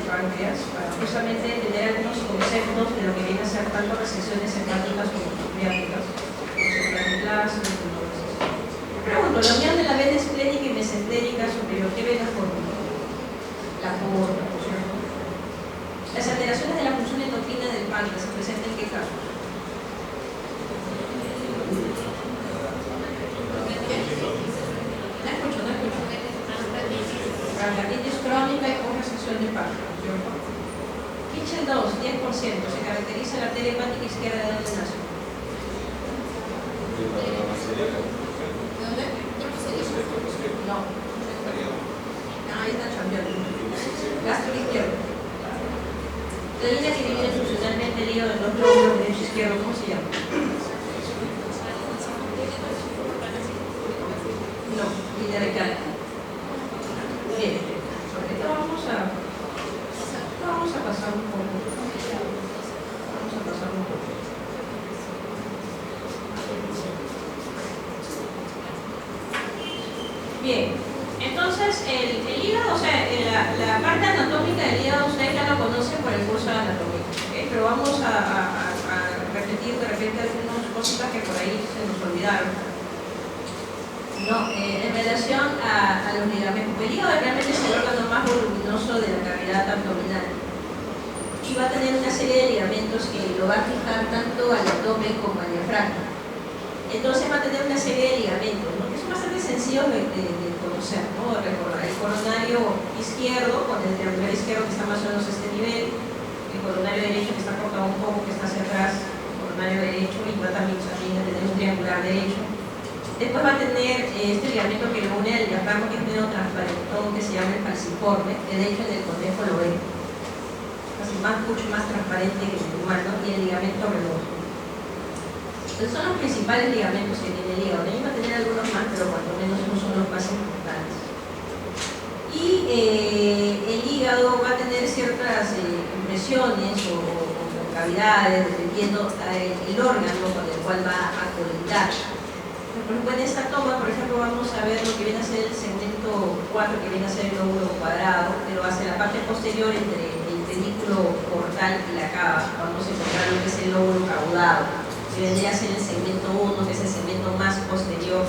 páncreas para justamente tener algunos conceptos de lo que viene a ser tanto resecciones hepáticas como pancreáticas, como pregunto, la unión de la vena esplénica y mesentérica superior, ¿qué vena forma? La porta, ¿cierto? Las alteraciones de la función endocrina del páncreas se presentan en qué casos? Pancreatitis crónica y con resección de páncreas, ¿cierto? Kitchen 2, 10%, se caracteriza la arteria hepática izquierda de dónde nace. ¿Dónde? No. Ahí está cambiando. Gastro izquierdo. La línea que divide funcionalmente el hígado en los lóbulos derecho y izquierdo, ¿cómo se llama? No, línea de cara. Bien, sobre esto vamos a pasar un poco. Bien, entonces el hígado, o sea, la parte anatómica del hígado ustedes ya lo conocen por el curso de anatomía, ¿okay? Pero vamos a repetir de repente algunas cositas que por ahí se nos olvidaron. No, en relación a los ligamentos, el hígado realmente es el órgano más voluminoso de la cavidad abdominal y va a tener una serie de ligamentos que lo va a fijar tanto al abdomen como al diafragma. Entonces va a tener una serie de ligamentos, ¿no? Que son bastante sencillos de conocer, ¿no? Recordar el coronario izquierdo con el triangular izquierdo que está más o menos a este nivel, el coronario derecho que está cortado un poco, que está hacia atrás, el coronario derecho, y va también a tener un triangular derecho. Después va a tener este ligamento que lo une al diafragma, que es medio transparentón, que se llama el falciforme, que de hecho en el conejo lo ven, mucho más transparente que el humano, y el ligamento redondo. Entonces son los principales ligamentos que tiene el hígado. También va a tener algunos más, pero cuanto menos no son los más importantes. Y el hígado va a tener ciertas impresiones o cavidades, dependiendo el órgano con el cual va a colindar. Por ejemplo, en esta toma, por ejemplo, vamos a ver lo que viene a ser el segmento 4, que viene a ser el lóbulo cuadrado, pero hacia la parte posterior entre el pedículo portal y la cava vamos a encontrar lo que es el lóbulo caudado, que vendría a ser el segmento 1, que es el segmento más posterior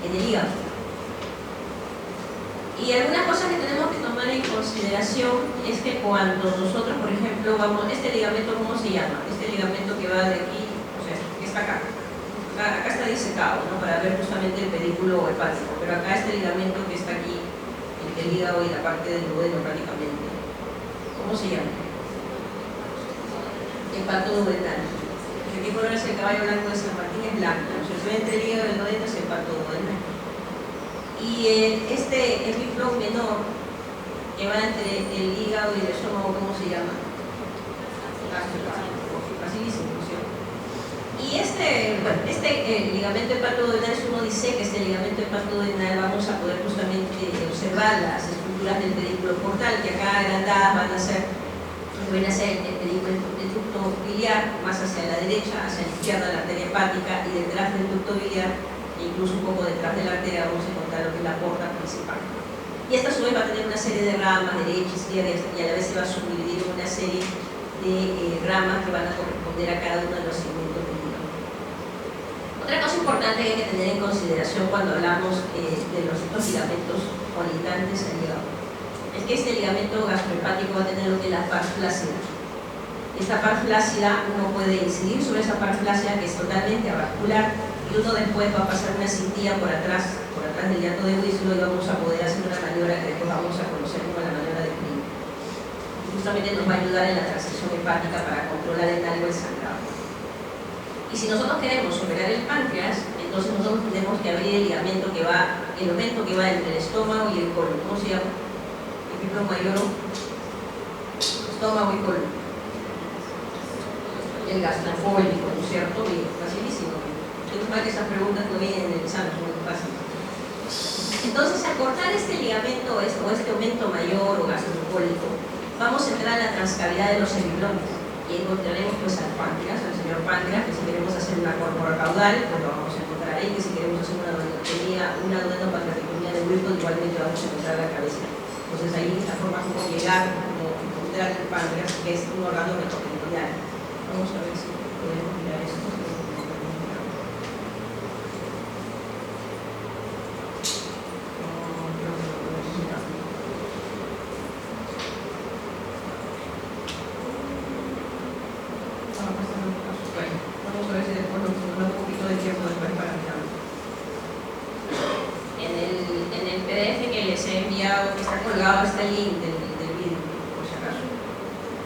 en el hígado. Y algunas cosas que tenemos que tomar en consideración es que cuando nosotros, por ejemplo, este ligamento, ¿cómo se llama? Este ligamento que va de aquí, o sea, que está acá. Acá está disecado, ¿no? Para ver justamente el pedículo hepático, pero acá este ligamento que está aquí, entre el hígado y la parte del duodeno prácticamente, ¿cómo se llama? Hepatoduodenal. El que ponerse el caballo blanco de San Martín es blanco, ¿no? Se ve entre el hígado y el duodeno es hepatoduodenal. Y este epíflogo menor, que va entre el hígado y el estómago, ¿cómo se llama? Facilísimo, ¿no es cierto? Y el ligamento hepatoduodenal, si uno dice que este ligamento hepatoduodenal, vamos a poder justamente observar las estructuras del pedículo portal, que acá agrandadas van a ser el ducto biliar, más hacia la derecha, hacia la izquierda la arteria hepática, y detrás del ducto biliar, e incluso un poco detrás de la arteria, vamos a encontrar lo que es la porta principal. Y esta a su vez va a tener una serie de ramas, derecha, izquierda, y a la vez se va a subdividir en una serie de ramas que van a corresponder a cada uno de los segmentos del hígado. Otra cosa importante que hay que tener en consideración cuando hablamos de los ligamentos colindantes al hígado es que este ligamento gastrohepático va a tener lo que es la par flácida. Esta par flácida, uno puede incidir sobre esa par flácida, que es totalmente avascular, y uno después va a pasar una cintilla por atrás del hiato de Winslow, y vamos a poder hacer una maniobra que después vamos a conocer como la maniobra de Green. Justamente nos va a ayudar en la transición hepática para controlar en algo el sangrado. Y si nosotros queremos operar el páncreas, entonces nosotros tenemos que abrir el ligamento que va, el aumento que va entre el estómago y el colon. ¿Cómo se llama? Epíflogo mayor, estómago y colon. El gastrofólico, ¿no es cierto? Bien, facilísimo. Es mal que esas preguntas no vienen en el examen, son muy fáciles. Entonces, al cortar este ligamento o este aumento mayor o gastrofólico, vamos a entrar a la transcavidad de los semiblones y encontraremos pues al páncreas, al señor páncreas, que si queremos hacer una córpora caudal, pues lo vamos a encontrar ahí, que si queremos hacer una duodenopancreatectomía de Wilton, igualmente vamos a encontrar la cabeza. Entonces ahí esta forma como llegar, como central del páncreas, que es un órgano metabolical. Vamos a ver si podemos mirar esto. Vamos a ver si después nos da un poquito de tiempo después para mirarlo. En el PDF que les he enviado, que está colgado, está el link del vídeo, por si acaso.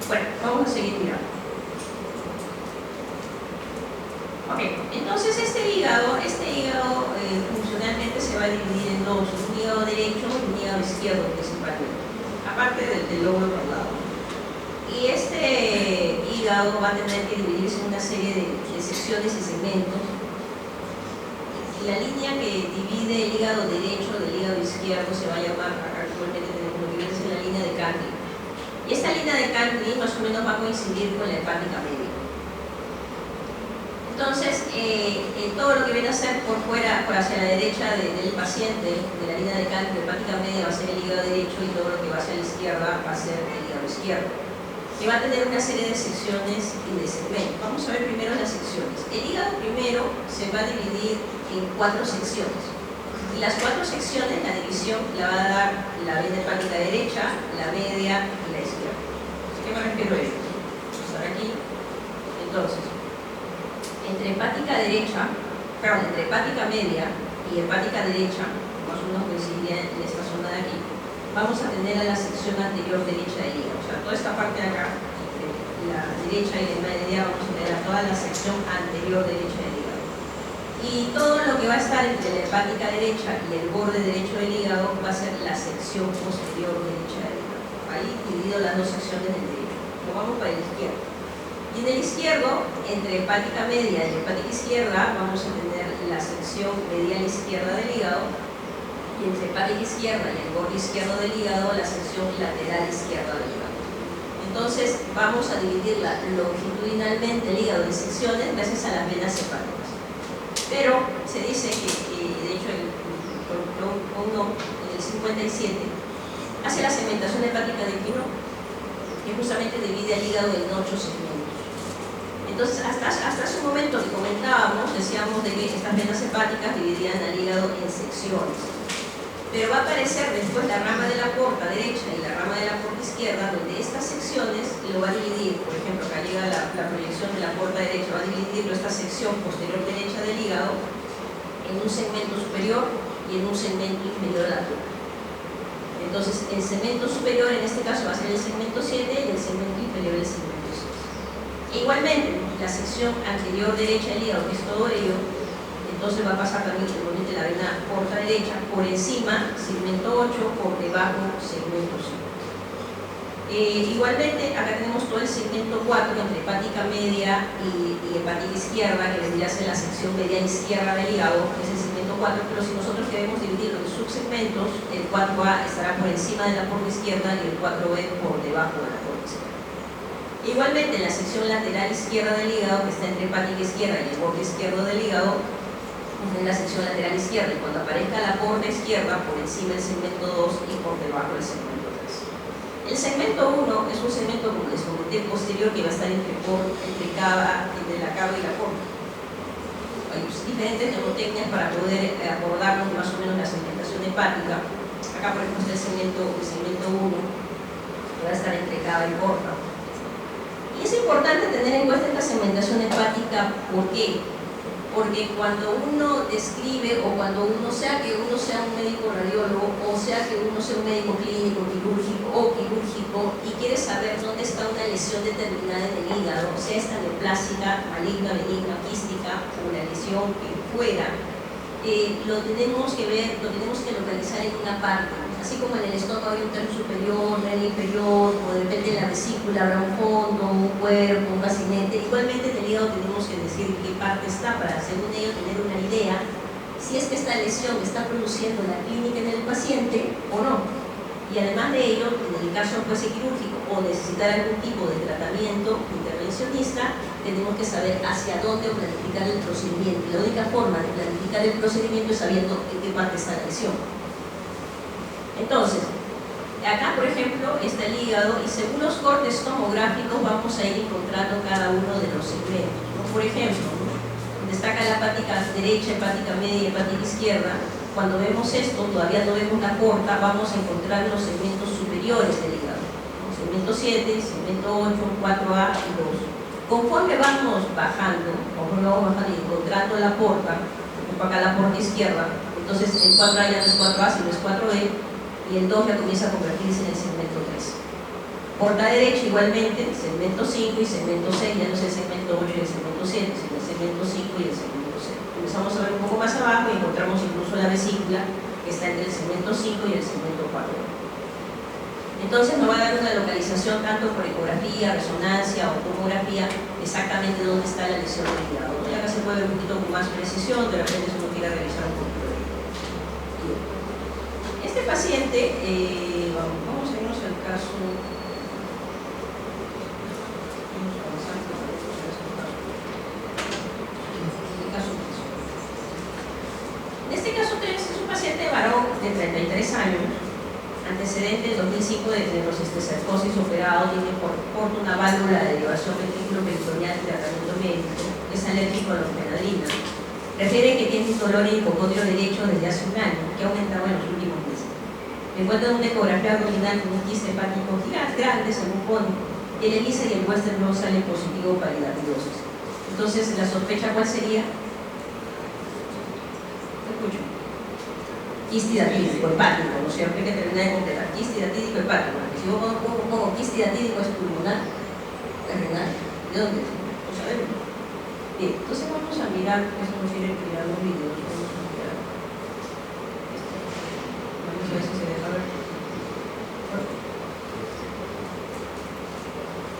Bueno, vamos a seguir mirando. Ok, entonces este hígado funcionalmente se va a dividir en dos, un hígado derecho y un hígado izquierdo principalmente, aparte del lóbulo caudado. Y este hígado va a tener que dividirse en una serie de secciones y segmentos. La línea que divide el hígado derecho del hígado izquierdo se va a llamar, actualmente tenemos lo que viene a ser la línea de Candy. Y esta línea de Candy más o menos va a coincidir con la hepática media. Entonces, todo lo que viene a ser por fuera, por hacia la derecha del paciente, de la línea de Candy, la hepática media va a ser el hígado derecho, y todo lo que va hacia la izquierda va a ser el hígado izquierdo, que va a tener una serie de secciones y de segmentos. Vamos a ver primero las secciones. El hígado primero se va a dividir en 4 secciones. Y las 4 secciones, la división la va a dar la vena hepática derecha, la media y la izquierda. ¿A qué me refiero a esto? Vamos a estar aquí. Entonces, entre hepática media y hepática derecha, más o menos coincidiría en esta zona de aquí, vamos a tener a la sección anterior derecha del hígado. O sea, toda esta parte de acá, entre la derecha y la media, vamos a tener a toda la sección anterior derecha del hígado. Y todo lo que va a estar entre la hepática derecha y el borde derecho del hígado va a ser la sección posterior derecha del hígado. Ahí dividido las dos secciones del derecho. Lo vamos para el izquierdo. Y en el izquierdo, entre hepática media y hepática izquierda, vamos a tener la sección medial izquierda del hígado, y entre hepática izquierda y el borde izquierdo del hígado, la sección lateral izquierda del hígado. Entonces, vamos a dividirla longitudinalmente el hígado en secciones gracias a las venas hepáticas. Pero se dice que de hecho, el Pro 1 en el 57 hace la segmentación hepática de Quino, que justamente divide al hígado en 8 segmentos. Entonces, hasta ese momento que comentábamos, decíamos de que estas venas hepáticas dividían al hígado en secciones. Pero va a aparecer después la rama de la porta derecha y la rama de la porta izquierda, donde estas secciones lo va a dividir. Por ejemplo, acá llega la proyección de la porta derecha, va a dividirlo esta sección posterior derecha del hígado en un segmento superior y en un segmento inferior a la porta. Entonces, el segmento superior en este caso va a ser el segmento 7 y el segmento inferior el segmento 6. Igualmente, la sección anterior derecha del hígado, que es todo ello, entonces va a pasar también igualmente la vena porta derecha, por encima segmento 8, por debajo segmento 5. Igualmente, acá tenemos todo el segmento 4 entre hepática media y hepática izquierda, que vendría a ser la sección medial izquierda del hígado, que es el segmento 4, pero si nosotros queremos dividirlo en subsegmentos, el 4A estará por encima de la porta izquierda y el 4B por debajo de la porta izquierda. Igualmente, en la sección lateral izquierda del hígado, que está entre hepática izquierda y el borde izquierdo del hígado, en la sección lateral izquierda, y cuando aparezca la porta izquierda, por encima del segmento 2 y por debajo del segmento 3. El segmento 1 es un segmento, como les comenté, posterior, que va a estar entre la cava y la porta. Hay diferentes neurotecnias para poder abordarnos más o menos la segmentación hepática. Acá, por ejemplo, está el segmento 1, que va a estar entre cava y porta. Y es importante tener en cuenta esta segmentación hepática. ¿Por qué? Porque cuando uno describe, o cuando uno sea que uno sea un médico radiólogo, o sea que uno sea un médico clínico, quirúrgico, y quiere saber dónde está una lesión determinada en el hígado, sea esta neoplásica, maligna, benigna, quística, o la lesión que fuera, lo tenemos que ver, lo tenemos que localizar en una parte. Así como en el estómago hay un tercio superior, un inferior, o depende de la vesícula, habrá un fondo, un cuerpo, un bacinete. Igualmente en el hígado tenemos que decir en qué parte está, para según ello tener una idea si es que esta lesión está produciendo la clínica en el paciente o no. Y además de ello, en el caso fuese quirúrgico o necesitar algún tipo de tratamiento intervencionista, tenemos que saber hacia dónde planificar el procedimiento. La única forma de planificar el procedimiento es sabiendo en qué parte está la lesión. Entonces, Acá, por ejemplo, está el hígado y según los cortes tomográficos vamos a ir encontrando cada uno de los segmentos, ¿no? Por ejemplo, ¿no? Destaca la hepática derecha, hepática media y hepática izquierda. Cuando vemos esto, todavía no vemos la porta, vamos a encontrar los segmentos superiores del hígado, ¿no? Segmento 7, segmento 8, 4A y 2. Conforme vamos bajando y encontrando la porta, acá la porta izquierda, entonces el 4A ya no es 4A, sino es 4B, y el 2 ya comienza a convertirse en el segmento 3. Porta derecha igualmente, segmento 5 y segmento 6, ya no es el segmento 8 y el segmento 7, sino el segmento 5 y el segmento 6. Comenzamos a ver un poco más abajo y encontramos incluso la vesícula que está entre el segmento 5 y el segmento 4. Entonces nos va a dar una localización tanto por ecografía, resonancia o tomografía exactamente dónde está la lesión del hígado. Y acá se puede ver un poquito con más precisión, de repente si uno quiere realizar un poquito de ello. Este paciente, vamos a irnos al caso. En este caso 3 es un paciente varón de 33 años, antecedente del 2005 de neurocisticercosis operado, tiene por una válvula de derivación ventriculo-peritoneal y tratamiento médico, es alérgico a la orfenadrina. Refiere que tiene un dolor en el hipocondrio derecho desde hace un año, que ha aumentado en los últimos meses. Encuentra una ecografía abdominal con un quiste hepático grande, según pone, y el ELISA y el Western no sale positivo para hidratidosis. Entonces, ¿la sospecha cuál sería? Escucho. Quiste hidatídico hepático, ¿no? Siempre hay que terminar de completar. Quiste hidatídico hepático. Porque si yo pongo quiste hidatídico es pulmonar, es renal. ¿De dónde? No sabemos. Bien, entonces vamos a mirar, eso nos quiere mirar los videos. Vamos a mirar. Vamos a ver si se deja ver.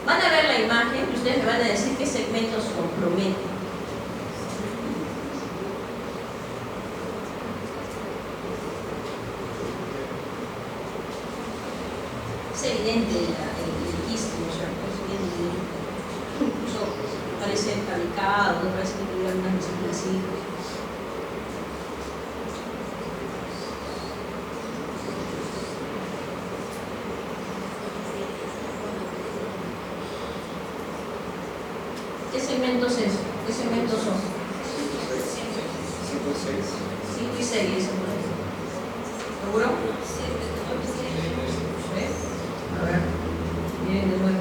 Van a ver la imagen y ustedes me van a decir qué segmentos comprometen. Es evidente el quiste, ¿no? O sea, es bien evidente. Incluso parece fabricado, no parece que tuviera una vesícula así. ¿Qué segmentos es? ¿Qué segmentos son? 5 y 6. ¿Seguro? A ver, miren de nuevo.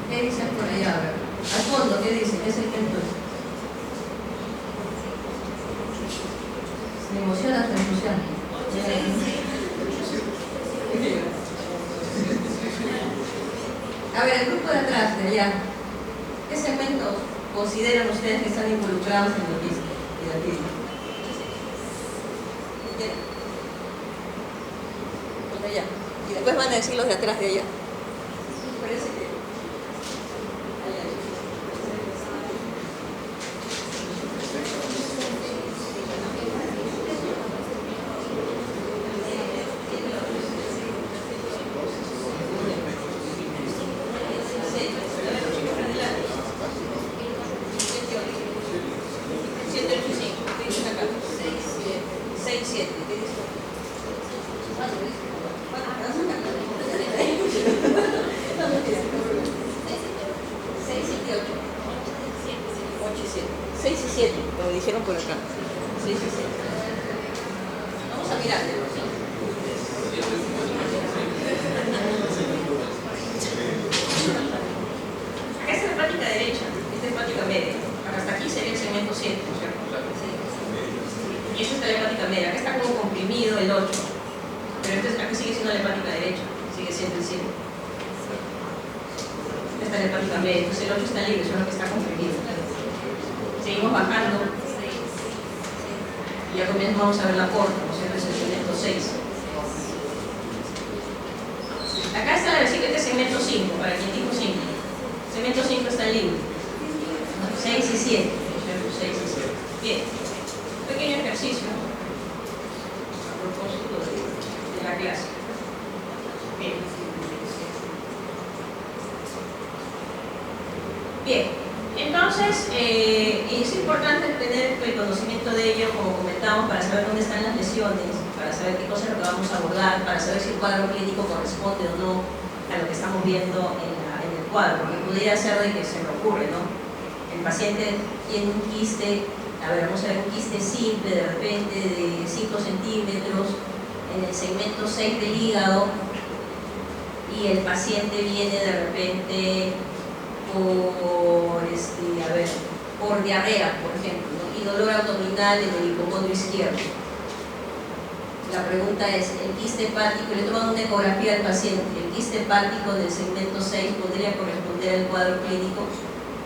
¿Qué dicen por allá? A ver, al fondo, ¿qué dicen? ¿Qué segmento es? Me emociona hasta entusiasmo. A ver, el grupo de atrás, de allá, ¿qué segmentos consideran ustedes que están involucrados en el quiste hidatídico? Los de allá. Y después van a decir los de atrás de allá. Parece que dijeron por acá. 6 y 7. Vamos a mirar. Acá es la hepática derecha, esta es hepática media. Hasta aquí sería el segmento 7, ¿no es cierto? Y esta es la hepática media. Acá está como comprimido el 8. Pero acá sigue siendo la hepática derecha, sigue siendo el 7. Esta es la hepática media, entonces el 8 está libre, solo que está comprimido. Seguimos bajando. Y ya vamos a ver la porta, ¿no es cierto? Es el segmento 6. Acá está la vesícula, este es segmento 5, para quien dijo 5. Segmento 5 está el libro. 6 y 7. 6 y 7. Bien. Un pequeño ejercicio a propósito de la clase. Bien. Bien. Entonces, es importante tener el conocimiento de ello, como comentamos, para saber dónde están las lesiones, para saber qué cosas es lo que vamos a abordar, para saber si el cuadro clínico corresponde o no a lo que estamos viendo en el cuadro, porque pudiera ser de que se me ocurre, ¿no? El paciente tiene un quiste, a ver, vamos a ver, un quiste simple de repente de 5 centímetros en el segmento 6 del hígado, y el paciente viene de repente por diarrea, por ejemplo, ¿no? Y dolor abdominal en el hipocondrio izquierdo. La pregunta es, el quiste hepático, le toman una ecografía al paciente, el quiste hepático del segmento 6 podría corresponder al cuadro clínico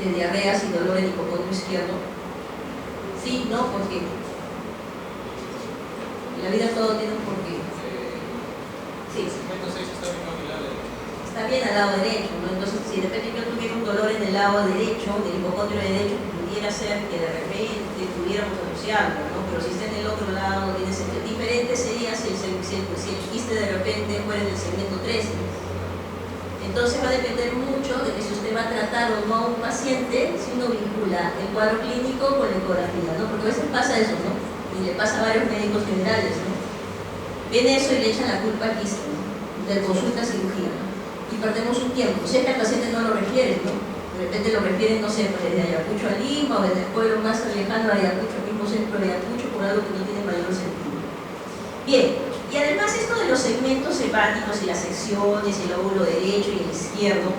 de diarreas y dolor en hipocondrio izquierdo. Sí, no, porque en la vida todo tiene un porqué. Sí. El segmento 6 está bien al lado derecho. Está bien al lado derecho, ¿no? Entonces, si de repente yo tuviera un dolor en el lado derecho, del hipocondrio derecho, pudiera ser que de repente pudiéramos asociarlo, ¿no? Pero si está en el otro lado, no tiene sentido. Diferente sería si el quiste de repente fuera en el segmento 13. Entonces va a depender mucho de que si usted va a tratar o no a un paciente, si uno vincula el cuadro clínico con la ecografía, ¿no? Porque a veces pasa eso, ¿no? Y le pasa a varios médicos generales, ¿no? Viene eso y le echan la culpa al quiste, ¿no? De consulta a cirugía, ¿no? Y perdemos un tiempo. Si es que el paciente no lo refiere, ¿no? De repente lo refieren, no sé, pues desde Ayacucho a Lima o desde el pueblo más lejano a Ayacucho, al mismo centro de Ayacucho, por algo que no tiene mayor sentido. Bien, y además esto de los segmentos hepáticos y las secciones, el lóbulo derecho y el izquierdo,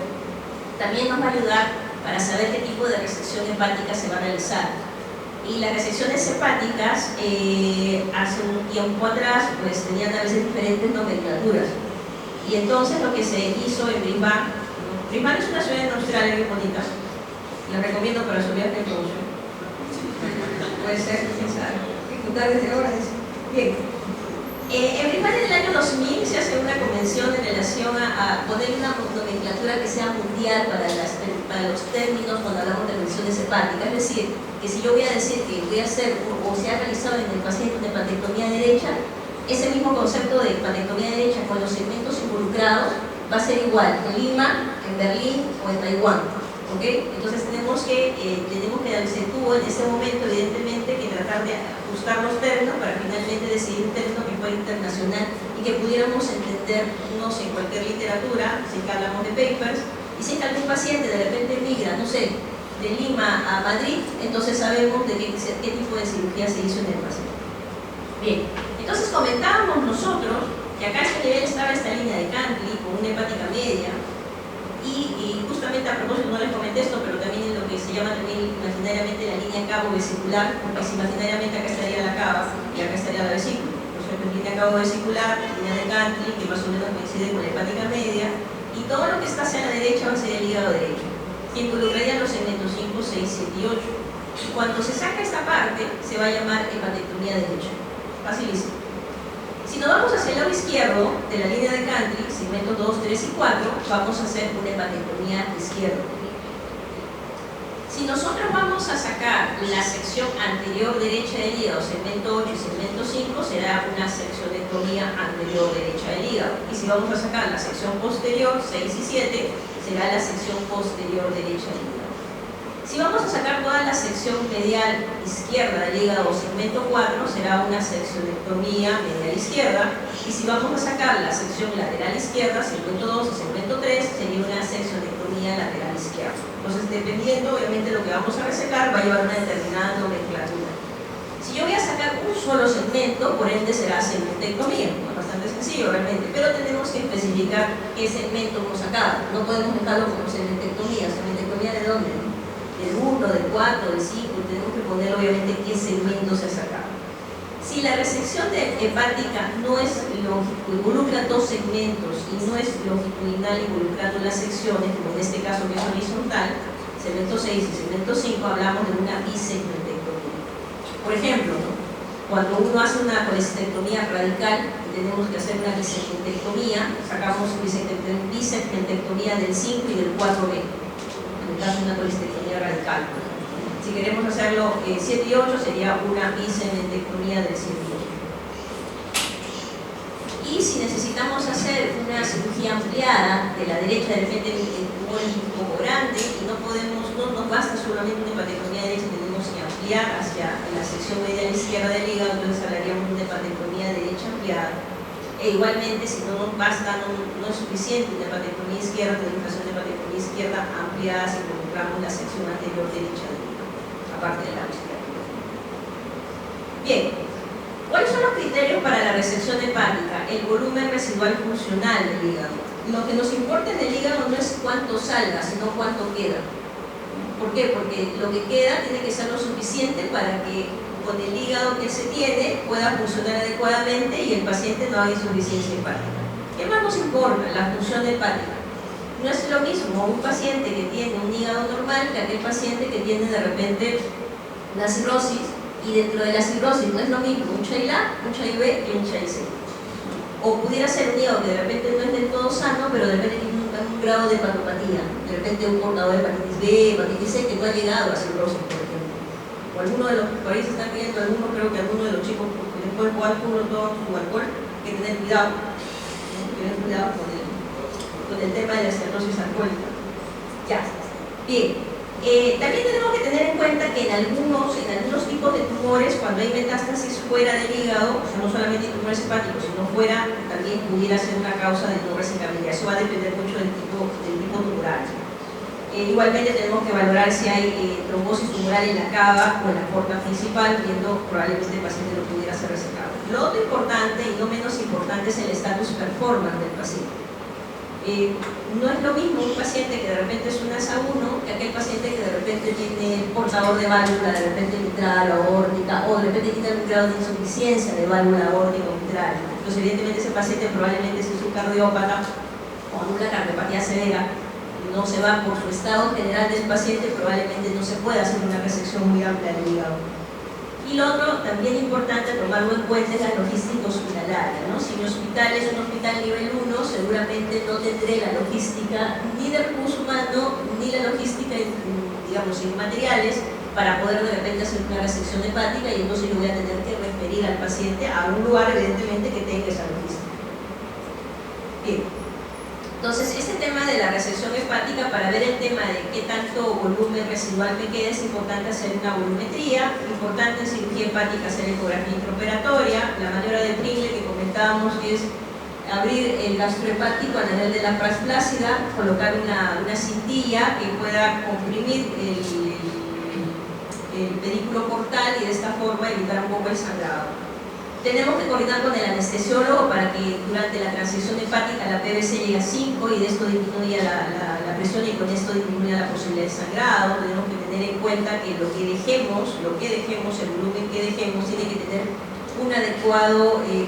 también nos va a ayudar para saber qué tipo de resección hepática se va a realizar. Y las resecciones hepáticas, hace un tiempo atrás, pues tenían a veces diferentes nomenclaturas. Y entonces lo que se hizo en Brisbane, Brisbane es una ciudad en Australia muy bonita, la recomiendo para su viaje de producción. Puede ser, quién sabe, ejecutar desde ahora. Bien. En Brisbane en el año 2000 se hace una convención en relación a poner una nomenclatura que sea mundial para los términos cuando hablamos de revisiones hepáticas. Es decir, que si yo voy a decir que voy a hacer o se ha realizado en el paciente una hepatectomía derecha, ese mismo concepto de hepatectomía derecha con los segmentos involucrados va a ser igual en Lima, en Berlín o en Taiwán. ¿Okay? Entonces tenemos que se tuvo en ese momento evidentemente que tratar de ajustar los términos para finalmente decidir un término que fuera internacional y que pudiéramos entendernos en cualquier literatura, si que hablamos de papers, y si algún paciente de repente migra, no sé, de Lima a Madrid, entonces sabemos de qué tipo de cirugía se hizo en el paciente. Bien. Entonces comentábamos nosotros que acá a este nivel estaba esta línea de Cantley con una hepática media y justamente a propósito no les comenté esto, pero también en lo que se llama también imaginariamente la línea cabo vesicular, porque si imaginariamente acá estaría la cava y acá estaría la vesícula. Por ejemplo, línea cabo vesicular, línea de Cantley, que más o menos coincide con la hepática media, y todo lo que está hacia la derecha va a ser el hígado derecho, que involucraría los segmentos 5, 6, 7 y 8. Y cuando se saca esta parte, se va a llamar hepatectomía derecha. Facilísimo. Si nos vamos hacia el lado izquierdo de la línea de Cantley, segmentos 2, 3 y 4, vamos a hacer una hepatectomía izquierda. Si nosotros vamos a sacar la sección anterior derecha del hígado, segmento 8 y segmento 5, será una seccionectomía anterior derecha del hígado. Y si vamos a sacar la sección posterior, 6 y 7, será la sección posterior derecha del hígado. Si vamos a sacar toda la sección medial izquierda del hígado, segmento 4, será una seccionectomía medial izquierda. Y si vamos a sacar la sección lateral izquierda, segmento 2 y segmento 3, sería una seccionectomía lateral izquierda. Entonces, dependiendo, obviamente, lo que vamos a resecar, va a llevar una determinada nomenclatura. Si yo voy a sacar un solo segmento, por ende será segmentectomía. Es bastante sencillo realmente, pero tenemos que especificar qué segmento hemos sacado. No podemos dejarlo como segmentectomía. ¿Segmentectomía de dónde? Del 1, del 4, del 5, tenemos que poner obviamente qué segmento se ha sacado. Si la resección hepática no es involucra dos segmentos y no es longitudinal involucrando las secciones, como en este caso que es horizontal, segmento 6 y segmento 5, hablamos de una bisegmentectomía. Por ejemplo, ¿no? Cuando uno hace una colestectomía radical, tenemos que hacer una bisegmentectomía, sacamos bisegmentectomía del 5 y del 4B, en el caso de una colistectomía radical. Si queremos hacerlo 7 y 8 sería una bisegmentectomía del 7 y 8. Y si necesitamos hacer una cirugía ampliada de la derecha, de repente el tumor es un poco grande y no nos basta solamente una hepatectomía derecha, tenemos que ampliar hacia la sección medial izquierda del hígado, entonces hablaríamos de una hepatectomía derecha ampliada. E igualmente, si no nos basta, no es suficiente una hepatectomía izquierda, tenemos que hacer una hepatectomía izquierda ampliada si involucramos la sección anterior derecha del hígado, aparte de la izquierda. Bien. ¿Cuáles son los criterios para la resección hepática? El volumen residual funcional del hígado. Lo que nos importa en el hígado no es cuánto salga, sino cuánto queda. ¿Por qué? Porque lo que queda tiene que ser lo suficiente para que con el hígado que se tiene pueda funcionar adecuadamente y el paciente no haga insuficiencia hepática. ¿Qué más nos importa? La función hepática. No es lo mismo un paciente que tiene un hígado normal que aquel paciente que tiene de repente la cirrosis. Y dentro de la cirrosis no es lo mismo un CHAI-A, un CHAI-B y un CHAI-C. O pudiera ser un hígado que de repente no es del todo sano, pero de repente tiene un grado de hepatopatía. De repente un portador de hepatitis B, hepatitis C, que no ha llegado a cirrosis, por ejemplo. O alguno de los que por ahí se están viendo, creo que alguno de los chicos que después de alcohol toman su alcohol, hay que tener cuidado. Tener cuidado con el tema de la cirrosis alcohólica. Ya, bien. También tenemos que tener en cuenta que en algunos tipos de tumores, cuando hay metástasis fuera del hígado, o sea, no solamente tumores hepáticos, sino fuera, también pudiera ser una causa de no resecabilidad. Eso va a depender mucho del tipo tumoral. Igualmente tenemos que valorar si hay trombosis tumoral en la cava o en la porta principal, viendo probablemente el paciente no pudiera ser resecado. Lo otro importante y no menos importante es el status performance del paciente. No es lo mismo un paciente que de repente es un ASA1 que aquel paciente que de repente tiene portador de válvula, de repente mitral aórtica, o de repente tiene un grado de insuficiencia de válvula aórtica o mitral. Entonces, evidentemente, ese paciente probablemente, si es un cardiópata o una cardiopatía severa, no se va por su estado general del paciente, probablemente no se pueda hacer una resección muy amplia del hígado. Y lo otro, también importante tomarlo en cuenta, es la logística hospitalaria, ¿no? Si mi hospital es un hospital nivel 1, seguramente no tendré la logística ni de recurso humano, ni la logística, digamos, en materiales, para poder de repente hacer una resección hepática, y entonces yo voy a tener que referir al paciente a un lugar, evidentemente, que tenga esa logística. Bien. Entonces, este tema de la resección hepática, para ver el tema de qué tanto volumen residual me queda, es importante hacer una volumetría, importante en cirugía hepática hacer ecografía intraoperatoria, la maniobra de Pringle que comentábamos, que es abrir el gastrohepático a nivel de la pras flácida, colocar una cintilla que pueda comprimir el pedículo portal y de esta forma evitar un poco el sangrado. Tenemos que coordinar con el anestesiólogo para que durante la transición hepática la PVC llegue a 5 y de esto disminuya la presión y con esto disminuya la posibilidad de sangrado. Tenemos que tener en cuenta que lo que dejemos, el volumen que dejemos, tiene que tener una adecuada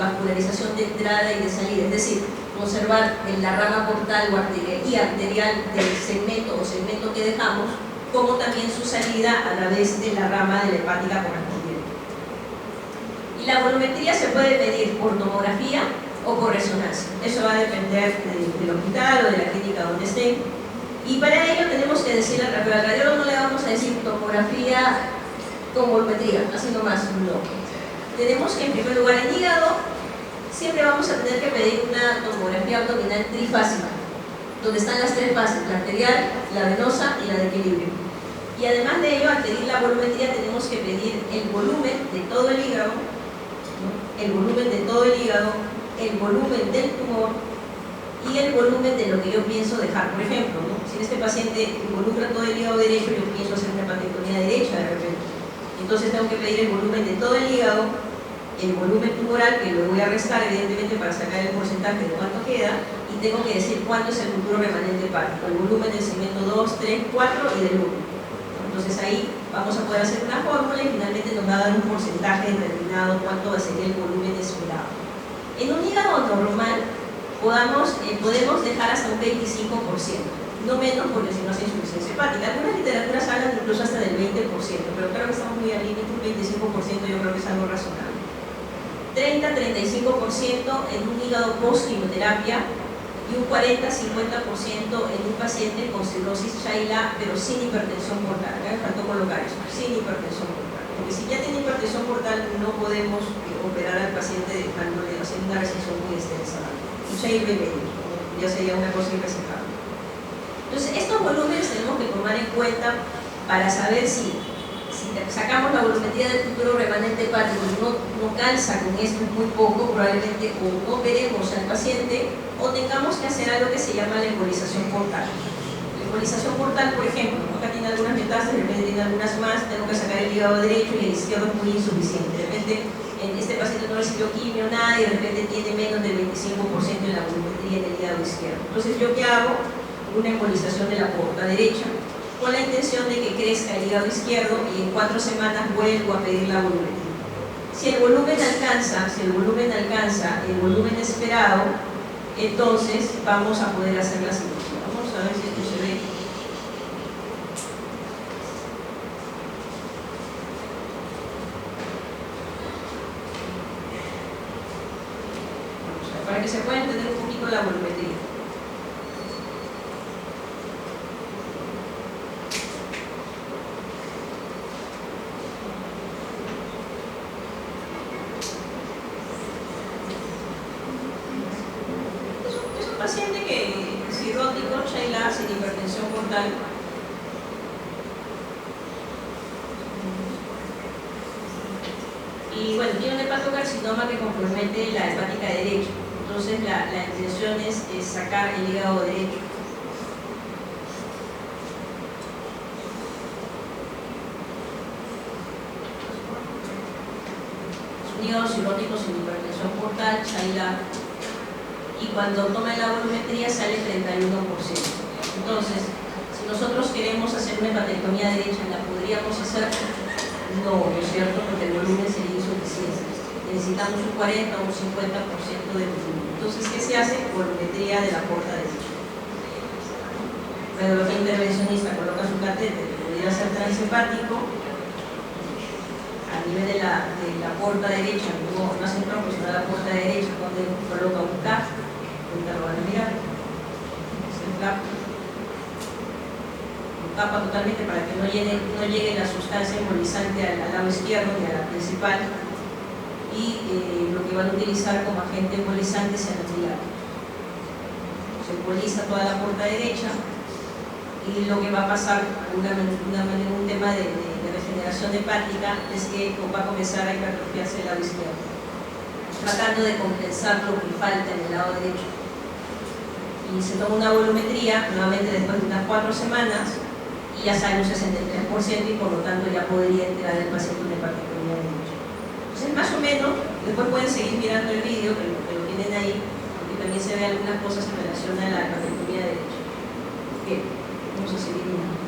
vascularización de entrada y de salida, es decir, conservar en la rama portal y arterial del segmento que dejamos, como también su salida a través de la rama de la hepática correspondiente. La volumetría se puede medir por tomografía o por resonancia. Eso va a depender del hospital o de la clínica donde estén. Y para ello tenemos que decirle al radiólogo, no le vamos a decir tomografía con volumetría, así nomás, no. Tenemos que, en primer lugar, en hígado, siempre vamos a tener que pedir una tomografía abdominal trifásica, donde están las tres fases, la arterial, la venosa y la de equilibrio. Y además de ello, al pedir la volumetría, tenemos que pedir el volumen de todo el hígado, el volumen del volumen del tumor y el volumen de lo que yo pienso dejar. Por ejemplo, ¿no? Si este paciente involucra todo el hígado derecho, yo pienso hacer una hepatectomía derecha de repente. Entonces tengo que pedir el volumen de todo el hígado, el volumen tumoral, que lo voy a restar evidentemente para sacar el porcentaje de cuánto queda, y tengo que decir cuánto es el futuro remanente hepático, el volumen del segmento 2, 3, 4 y del 1. Entonces ahí vamos a poder hacer una fórmula y finalmente nos va a dar un porcentaje determinado cuánto va a ser el volumen esperado. En un hígado normal podemos dejar hasta un 25%, no menos, porque si no hace insuficiencia hepática. Algunas literaturas hablan incluso hasta del 20%, pero creo que estamos muy al límite, un 25% yo creo que es algo razonable. 30-35% en un hígado post-quimioterapia y un 40-50% en un paciente con cirrosis Schindler, pero sin hipertensión portal. Me faltó colocar eso, sin hipertensión portal. Porque si ya tiene hipertensión portal, no podemos operar al paciente dejándole hacer una resección muy extensa. Un 6 remedio, ya sería una cosa irresponsable. Entonces, estos volúmenes tenemos que tomar en cuenta para saber si sacamos la volumetría del futuro remanente hepático y no calza con esto, es muy poco, probablemente o no operemos al paciente o tengamos que hacer algo que se llama la embolización portal. La embolización portal, por ejemplo, acá tiene algunas metástasis, de repente tiene algunas más, tengo que sacar el hígado derecho y el izquierdo es muy insuficiente. De repente, este paciente no recibió quimio, nada, y de repente tiene menos del 25% en la volumetría en el hígado izquierdo. Entonces, ¿yo qué hago? Una embolización de la porta derecha, con la intención de que crezca el hígado izquierdo y en 4 semanas vuelvo a pedir la volumetría. Si el volumen alcanza el volumen esperado, entonces vamos a poder hacer la cirugía. Vamos a ver si esto se ve. Para que se pueda entender un poquito la volumetría. Paciente que cirrótico, Schindler, sin hipertensión portal. Y bueno, tiene un hepatocarcinoma que compromete la hepática derecha. Entonces la intención es sacar el hígado derecho. Es un hígado cirrótico sin hipertensión portal, Schindler. Y cuando toma la volumetría sale 31%. Entonces, si nosotros queremos hacer una hepatectomía derecha, ¿la podríamos hacer? No, ¿no es cierto? Porque el volumen sería insuficiente. Necesitamos un 40 o un 50% de volumen. Entonces, ¿qué se hace? Volumetría de la porta derecha. Radiología intervencionista coloca su catéter, que podría ser transhepático, a nivel de la porta derecha, no hace un tronco, sino la porta derecha, donde coloca un CAP. Ahorita lo van a mirar, es el CAP, lo tapa totalmente para que no llegue la sustancia embolizante al lado izquierdo ni a la principal, y lo que van a utilizar como agente embolizante es el antilático. Se emboliza toda la porta derecha y lo que va a pasar un tema de regeneración hepática es que va a comenzar a hipertrofiarse el lado izquierdo, tratando de compensar lo que falta en el lado derecho. Y se toma una volumetría, nuevamente después de unas 4 semanas, y ya sale un 63% y por lo tanto ya podría entrar el paciente en hepatectomía derecha. Entonces, más o menos, después pueden seguir mirando el vídeo, que lo tienen ahí, porque también se ve algunas cosas en relación a la hepatectomía derecha. Bien, vamos a seguir mirando.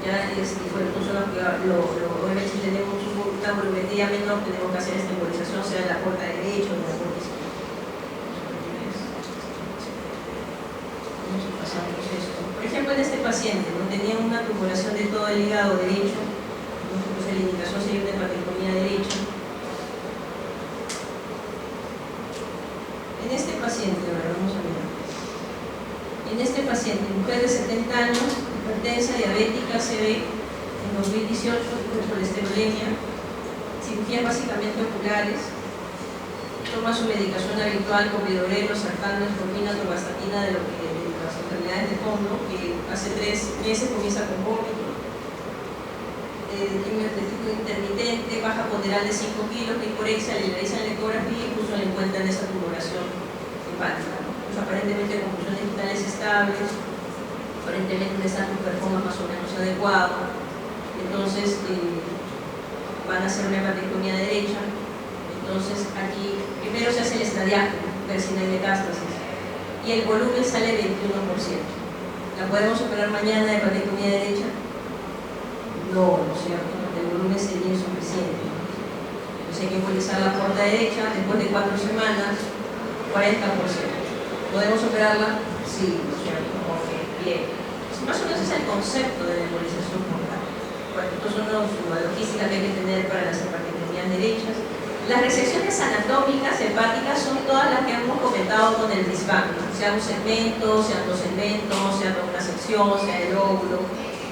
Ya bueno, entonces obviamente si tenemos una volumetría menor, tenemos que hacer esta embolización, sea de la porta derecha o de la porta izquierda. Vamos a pasar esto. Por ejemplo, en este paciente, ¿no? Tenía una tumoración de todo el hígado derecho, entonces la indicación sería una hepatectomía derecha. En este paciente, ahora vamos a mirar. En este paciente, mujer de 70 años, hipertensa, diabética, CB, en 2018, colesterolemia, cirugías básicamente oculares, toma su medicación habitual con vidorelo, sartano, escorpina, torvastatina de las enfermedades de fondo, que hace 3 meses comienza con vómito, tipo intermitente, baja ponderal de 5 kilos, hiporexia, le realizan la ecografía y incluso le encuentran esta tumoración hepática. Pues aparentemente con funciones vitales estables, aparentemente un estatus performance más o menos adecuado. Entonces van a hacer una hepatectomía derecha. Entonces aquí primero se hace el estadiástico, ver si no hay metástasis, y el volumen sale 21%. ¿La podemos operar mañana de hepatectomía derecha? No, ¿no es cierto? El volumen sería insuficiente. Entonces hay que embolizar la porta derecha después de 4 semanas, 40%. ¿Podemos operarla? Sí, ¿no es cierto? Ok, bien. Más o menos es el concepto de la embolización portal. Bueno, estos son la logística que hay que tener para las hepatectomías derechas. Las resecciones anatómicas hepáticas son todas las que hemos comentado con el DISBAN, ¿no? Sea un segmento, sean dos segmentos, sea una sección, sea el óvulo,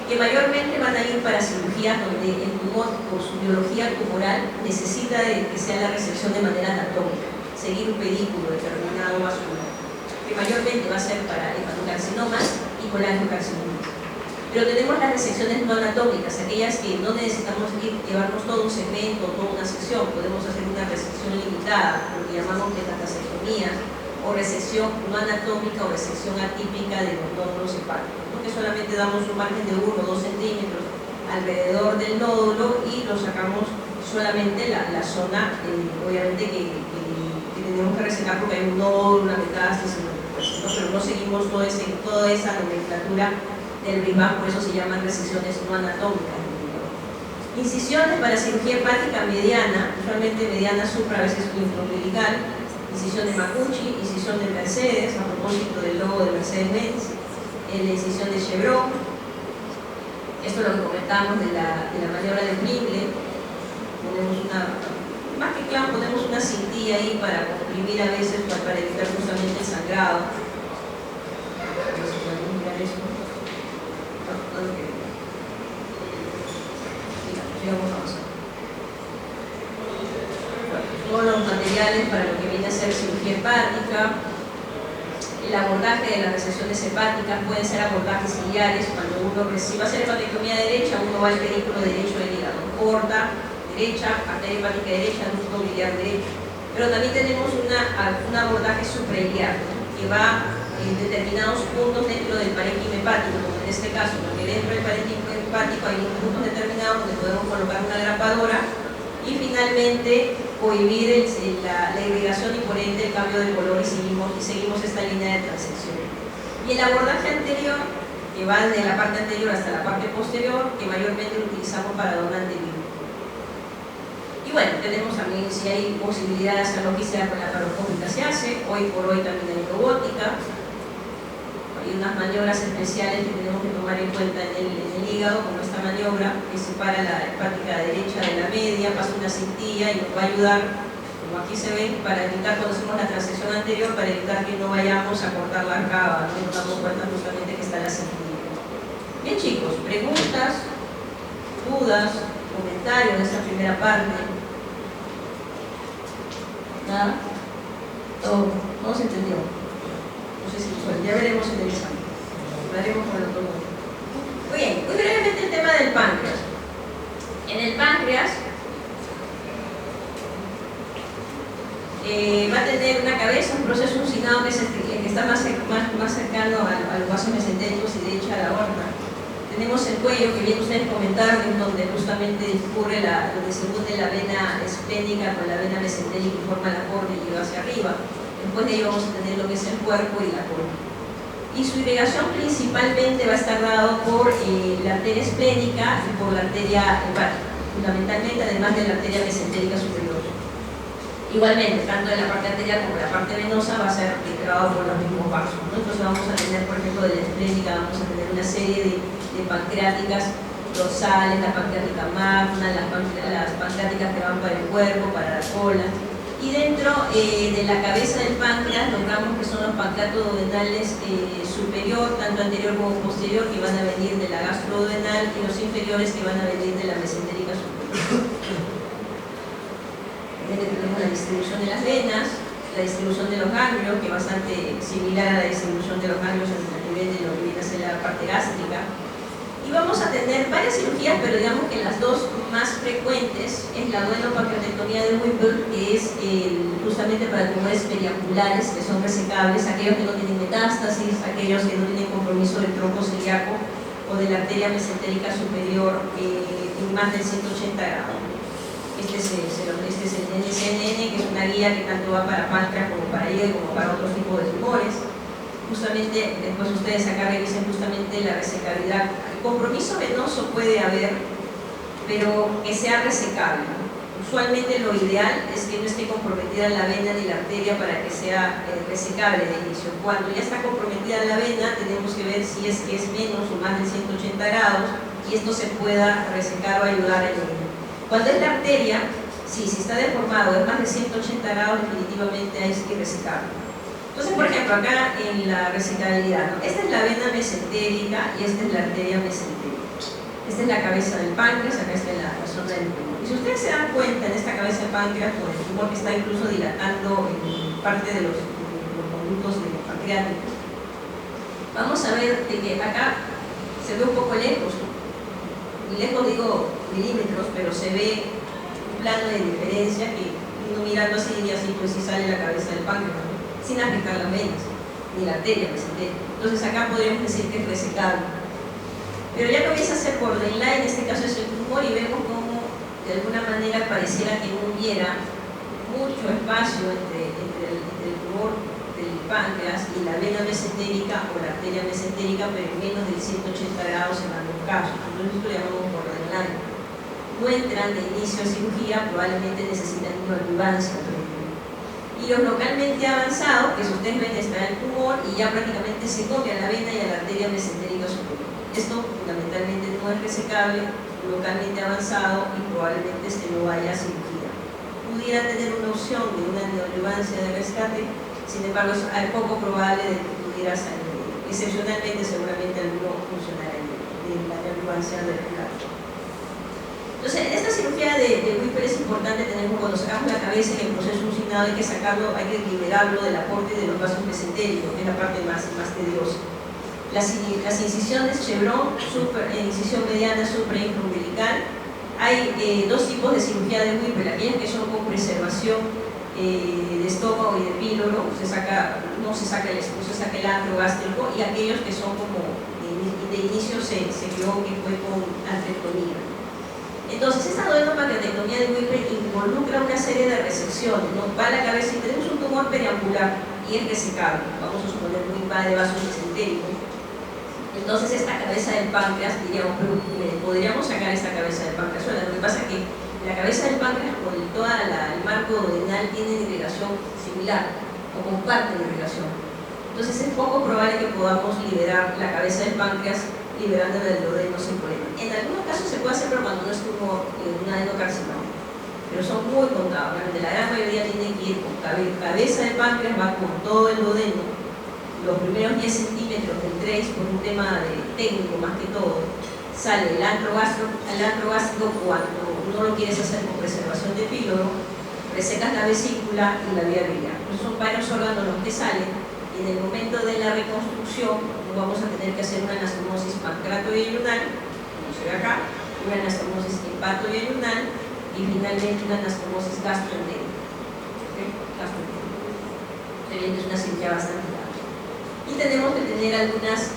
que mayormente van a ir para cirugías donde el tumor, por su biología tumoral, necesita de que sea la resección de manera anatómica, seguir un pedículo determinado vascular, que mayormente va a ser para hepatocarcinomas y colangiocarcinomas. Pero tenemos las resecciones no anatómicas, aquellas que no necesitamos llevarnos todo un segmento, toda una sección, podemos hacer una resección limitada, lo que llamamos metastasectomías, o resección no anatómica o resección atípica de los nódulos hepáticos, porque solamente damos un margen de 1 o 2 centímetros alrededor del nódulo y lo sacamos solamente la zona, obviamente que tenemos que resecar porque hay un nódulo, una metástasis, ¿no? Pero no seguimos toda esa nomenclatura del BIMAN, por eso se llaman resecciones no anatómicas. Incisiones para cirugía hepática mediana, usualmente mediana supra, a veces intraumbilical, incisión de Macucci, incisión de Mercedes, a propósito del logo de Mercedes-Benz, la incisión de Chevron. Esto es lo que comentábamos de la maniobra de Pringle. Ponemos más que claro, ponemos una cintilla ahí para comprimir a veces, para evitar justamente el sangrado. Todos los materiales para lo que viene a ser cirugía hepática, el abordaje de las resecciones hepáticas pueden ser abordajes ciliares. Cuando uno reciba hacer hepatectomía derecha, uno va al pedículo derecho del hígado, corta, derecha, arteria hepática derecha, ducto biliar derecho. Pero también tenemos un abordaje suprailiar, que va en determinados puntos dentro del parénquima hepático, como en este caso, porque dentro del parénquima hepático hay unos puntos determinados donde podemos colocar una grapadora y finalmente cohibir la irrigación y por ende el cambio de color y seguimos esta línea de transección. Y el abordaje anterior, que va desde la parte anterior hasta la parte posterior, que mayormente lo utilizamos para donante vivo. Y bueno, tenemos también, si hay posibilidad de hacer logística con la laparoscópica se hace, hoy por hoy también hay robótica. Hay unas maniobras especiales que tenemos que tomar en cuenta en el hígado, como esta maniobra que separa la hepática derecha de la media, pasa una cintilla y nos va a ayudar, como aquí se ve, para evitar, cuando hacemos la transección anterior, para evitar que no vayamos a cortar la cava, no nos damos cuenta justamente que está la cintilla. Bien chicos, preguntas, dudas, comentarios de esta primera parte. ¿Nada? ¿Todo se entendió? No sé si ya veremos en el examen. Hablaremos con el otro mundo. Muy bien, muy brevemente el tema del páncreas. En el páncreas va a tener una cabeza, un proceso uncinado que está más cercano a los vasos mesentéricos y de hecho a la aorta. Tenemos el cuello, que bien ustedes comentaron, en donde justamente discurre donde se une la vena esplénica con la vena mesentérica y forma la córnea y lleva hacia arriba. Después de ello vamos a tener lo que es el cuerpo y la córnea. Y su irrigación principalmente va a estar dado por la arteria esplénica y por la arteria hepática, fundamentalmente, además de la arteria mesentérica superior. Igualmente, tanto de la parte arterial como la parte venosa va a ser integrado por los mismos vasos, ¿no? Entonces vamos a tener, por ejemplo, de la esplénica vamos a tener una serie de pancreáticas dorsales, la pancreática magna, las pancreáticas que van para el cuerpo, para la cola. Y dentro de la cabeza del páncreas logramos que son los pancreatoduodenales superior, tanto anterior como posterior, que van a venir de la gastroduodenal, y los inferiores que van a venir de la mesentérica superior. Tenemos la distribución de las venas, la distribución de los ganglios, que es bastante similar a la distribución de los ganglios a nivel de lo que viene a ser la parte gástrica. Y vamos a tener varias cirugías, pero digamos que las dos más frecuentes es la duodenopatrectomía de Whipple, que es justamente para tumores periaculares que son resecables, aquellos que no tienen metástasis, aquellos que no tienen compromiso del tronco celíaco o de la arteria mesentérica superior en más de 180 grados. Este es el NCNN, que es una guía que tanto va para páncreas como para hígado como para otros tipos de tumores. Justamente, después ustedes acá revisen justamente la resecabilidad. El compromiso venoso puede haber, pero que sea resecable. Usualmente lo ideal es que no esté comprometida la vena ni la arteria para que sea resecable de inicio. Cuando ya está comprometida la vena, tenemos que ver si es que es menos o más de 180 grados y esto se pueda resecar o ayudar a ello. Cuando es la arteria, sí, si está deformado, es más de 180 grados, definitivamente hay que resecarlo. Entonces, por ejemplo, acá en la resecabilidad, ¿no? Esta es la vena mesentérica y esta es la arteria mesentérica. Esta es la cabeza del páncreas, acá está la zona del tumor. Y si ustedes se dan cuenta en esta cabeza del páncreas, con el tumor que está incluso dilatando en parte de los conductos pancreáticos, vamos a ver de que acá se ve un poco lejos, ¿no? Y lejos digo milímetros, pero se ve un plano de diferencia que uno mirando así diría así, pues sí sale la cabeza del páncreas, ¿no? Sin afectar las venas, ni la arteria mesentérica. Entonces acá podríamos decir que es resecable. Pero ya comienza a ser borderline, en este caso es el tumor, y vemos como de alguna manera pareciera que no hubiera mucho espacio entre el tumor del páncreas y la vena mesentérica o la arteria mesentérica, pero menos de 180 grados en algunos casos. Entonces esto lo llamamos borderline. No entran de inicio a cirugía, probablemente necesitan una adjuvancia. Y los localmente avanzados, que si ustedes ven está el tumor y ya prácticamente se come a la vena y a la arteria mesentérica superior. Esto fundamentalmente no es resecable, localmente avanzado y probablemente no vaya a cirugía. Pudiera tener una opción de una neoadjuvancia de rescate, sin embargo es poco probable de que pudiera salir. Excepcionalmente seguramente alguno funcionaría de la neoadjuvancia de rescate. Entonces, en esta cirugía de Whipple es importante tener, cuando sacamos la cabeza en el proceso usinado hay que sacarlo, hay que liberarlo del aporte de los vasos mesentéricos, que es la parte más tediosa. Las incisiones chevron, incisión mediana supra intraumbilical. Hay dos tipos de cirugía de Whipple, aquellas que son con preservación de estómago y de píloro, no se saca el antro gástrico, y aquellos que son como de inicio se creó que fue con antrectomía. Entonces, esta duodenopancreatectomía de Whipple involucra una serie de resecciones, ¿no? Va a la cabeza y tenemos un tumor periambular y es resecable, vamos a suponer un invade de vasos mesentéricos. Entonces, esta cabeza del páncreas, diríamos, podríamos sacar esta cabeza del páncreas sola. Lo que pasa es que la cabeza del páncreas con todo el marco duodenal tiene irrigación similar o comparten irrigación. Entonces, es poco probable que podamos liberar la cabeza del páncreas liberando del duodeno sin problema. En algunos casos se puede hacer, pero cuando no es tumor, un adenocarcinoma. Pero son muy contados. Realmente la gran mayoría tiene que ir con cabeza de páncreas, va con todo el duodeno. Los primeros 10 centímetros del trace, por un tema técnico más que todo, sale el antro gástrico cuando no lo quieres hacer con preservación de píloro, resecas la vesícula y la vía biliar. Entonces son varios órganos los que salen. Y en el momento de la reconstrucción vamos a tener que hacer una anastomosis pancreatoyeyunal, como se ve acá, una anastomosis hepatoyeyunal y finalmente una anastomosis gastroenterica. ¿Okay? Es una cirugía bastante larga. Y tenemos que tener algunas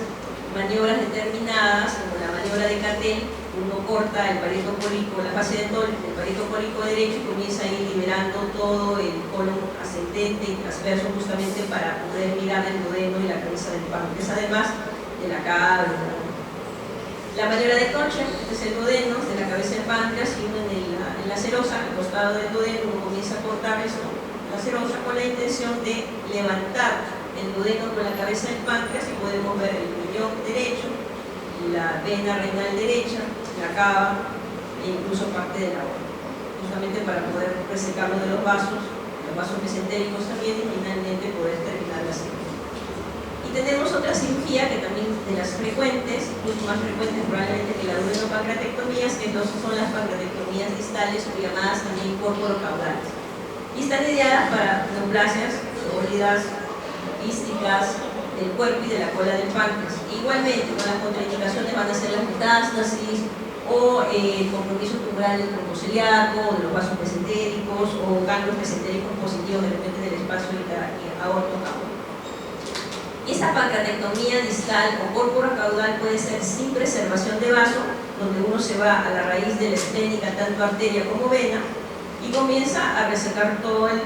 maniobras determinadas, como la maniobra de Cattell. Uno corta el parieto cólico, la fase de Toll, el parieto cólico derecho, y comienza a ir liberando todo el colon ascendente y transverso justamente para poder mirar el duodeno y la cabeza del páncreas, además de la cabeza. La maniobra de Concha, este es el duodeno de la cabeza del páncreas, y uno en la serosa, al costado del duodeno, uno comienza a cortar esto, la serosa, con la intención de levantar el duodeno con la cabeza del páncreas, y podemos ver el riñón derecho, la vena renal derecha, la cava e incluso parte de la aorta, justamente para poder resecarlo de los vasos mesentéricos también, y finalmente poder terminar la cirugía. Y tenemos otra cirugía que también de las frecuentes, mucho más frecuentes probablemente que la duodenopancreatectomías, que son las pancreatectomías distales o llamadas también corporocaudales. Y están ideadas para neoplasias sólidas, quísticas, del cuerpo y de la cola del páncreas. Igualmente, con las contraindicaciones van a ser las metástasis o el compromiso tumoral del tronco celíaco, de los vasos mesentéricos o ganglios mesentéricos positivos de repente del espacio aorto-caudal. Y esta pancreatectomía distal o corporocaudal puede ser sin preservación de vaso, donde uno se va a la raíz de la esplénica, tanto arteria como vena, y comienza a resecar todo el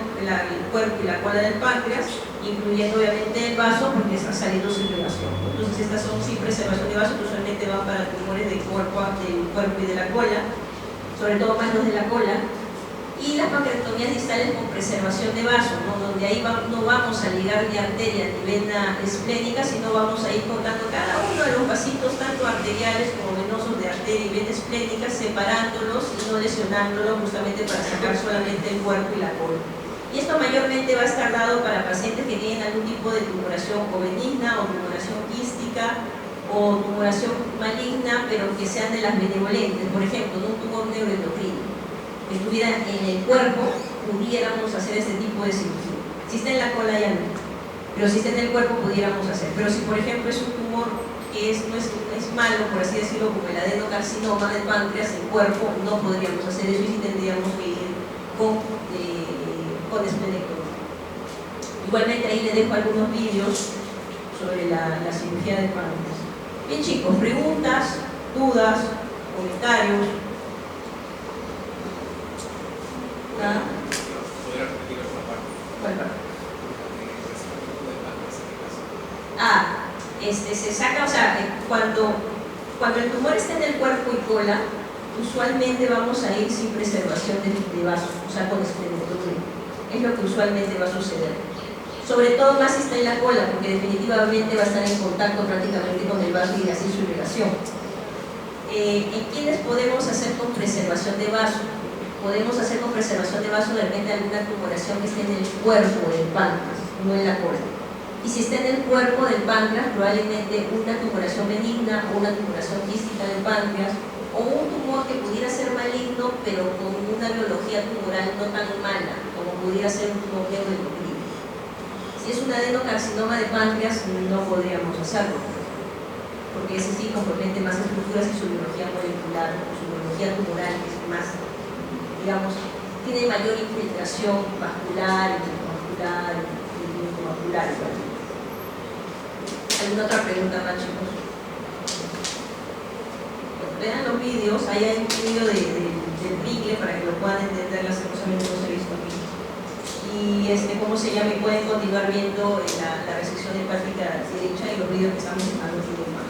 cuerpo y la cola del páncreas, incluyendo obviamente el vaso porque está saliendo circulación. Entonces estas son sin preservación de vaso, que usualmente van para tumores del cuerpo y de la cola, sobre todo más los de la cola, y las pancreatomías distales con preservación de vaso, ¿no? Donde ahí no vamos a ligar de arteria ni vena esplénica, sino vamos a ir cortando cada uno de los vasitos, tanto arteriales como venosos de arteria y vena esplénica, separándolos y no lesionándolos, justamente para sacar solamente el cuerpo y la cola. Y esto mayormente va a estar dado para pacientes que tienen algún tipo de tumoración o benigna o tumoración quística o tumoración maligna, pero que sean de las benevolentes, por ejemplo, de un tumor neuroendocrino que estuviera en el cuerpo, pudiéramos hacer este tipo de cirugía. Si está en la cola ya no, pero si está en el cuerpo pudiéramos hacer. Pero si por ejemplo es un tumor que no es malo, por así decirlo, como el adenocarcinoma del páncreas, en cuerpo no podríamos hacer eso y sí tendríamos que ir con esplenectomía. Igualmente ahí le dejo algunos vídeos sobre la cirugía del páncreas. Bien chicos, preguntas, dudas, comentarios. ¿Nada? ¿Podría repetir otra parte? ¿Cuál parte? Se saca, o sea, cuando el tumor está en el cuerpo y cola, usualmente vamos a ir sin preservación de vaso, o sea, con esplenectomía. Es lo que usualmente va a suceder. Sobre todo más si está en la cola, porque definitivamente va a estar en contacto prácticamente con el vaso y así su irrigación. ¿En quiénes podemos hacer con preservación de vaso? Podemos hacer con preservación de vaso de repente alguna tumoración que esté en el cuerpo del páncreas, no en la cola. Y si está en el cuerpo del páncreas, probablemente una tumoración benigna o una tumoración quística del páncreas, o un tumor que pudiera ser maligno, pero con una biología tumoral no tan mala, como pudiera ser un tumor neuroendocrino. Si es un adenocarcinoma de páncreas, no podríamos hacerlo, porque ese sí compromete más estructuras y su biología molecular, su biología tumoral, que es más, digamos, tiene mayor infiltración vascular, intramuscular y linfomuscular. ¿Alguna otra pregunta más, chicos? Bueno, vean los vídeos, ahí hay un vídeo del Rigle para que lo puedan entender lastimosamente no se ha visto aquí. Y ¿cómo se llama? Y pueden continuar viendo la resección hepática derecha y los vídeos que estamos dejando aquí de más.